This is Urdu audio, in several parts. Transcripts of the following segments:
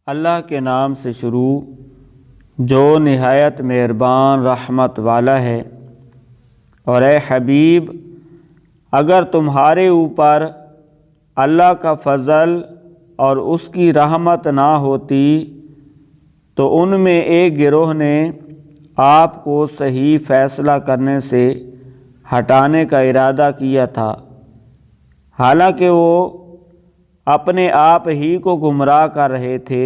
اللہ کے نام سے شروع جو نہایت مہربان رحمت والا ہے۔ اور اے حبیب، اگر تمہارے اوپر اللہ کا فضل اور اس کی رحمت نہ ہوتی تو ان میں ایک گروہ نے آپ کو صحیح فیصلہ کرنے سے ہٹانے کا ارادہ کیا تھا، حالانکہ وہ اپنے آپ ہی کو گمراہ کر رہے تھے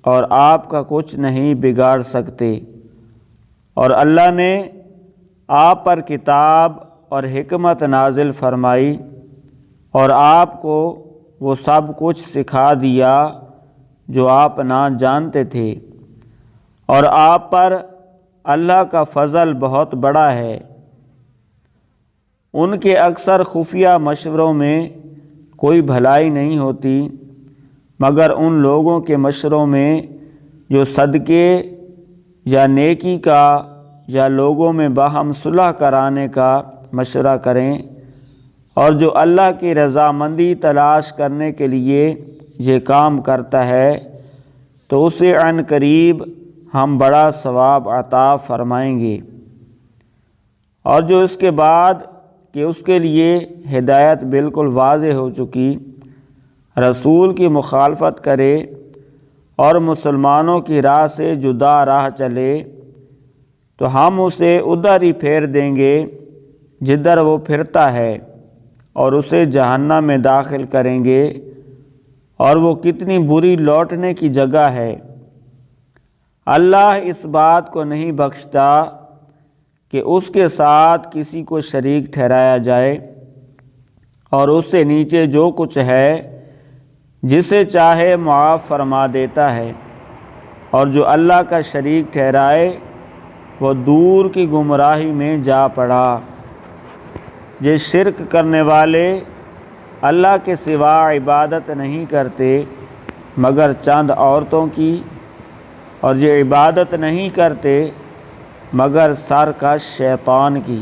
اور آپ کا کچھ نہیں بگاڑ سکتے۔ اور اللہ نے آپ پر کتاب اور حکمت نازل فرمائی اور آپ کو وہ سب کچھ سکھا دیا جو آپ نہ جانتے تھے، اور آپ پر اللہ کا فضل بہت بڑا ہے۔ ان کے اکثر خفیہ مشوروں میں کوئی بھلائی نہیں ہوتی مگر ان لوگوں کے مشوروں میں جو صدقے یا نیکی کا یا لوگوں میں باہم صلح کرانے کا مشورہ کریں، اور جو اللہ کی رضامندی تلاش کرنے کے لیے یہ کام کرتا ہے تو اسے عن قریب ہم بڑا ثواب عطا فرمائیں گے۔ اور جو اس کے بعد کہ اس کے لیے ہدایت بالکل واضح ہو چکی رسول کی مخالفت کرے اور مسلمانوں کی راہ سے جدا راہ چلے تو ہم اسے ادھر ہی پھیر دیں گے جدھر وہ پھرتا ہے، اور اسے جہنم میں داخل کریں گے، اور وہ کتنی بری لوٹنے کی جگہ ہے۔ اللہ اس بات کو نہیں بخشتا کہ اس کے ساتھ کسی کو شریک ٹھہرایا جائے، اور اس سے نیچے جو کچھ ہے جسے چاہے معاف فرما دیتا ہے، اور جو اللہ کا شریک ٹھہرائے وہ دور کی گمراہی میں جا پڑا۔ یہ شرک کرنے والے اللہ کے سوا عبادت نہیں کرتے مگر چند عورتوں کی، اور یہ عبادت نہیں کرتے مگر سرکش شیطان کی۔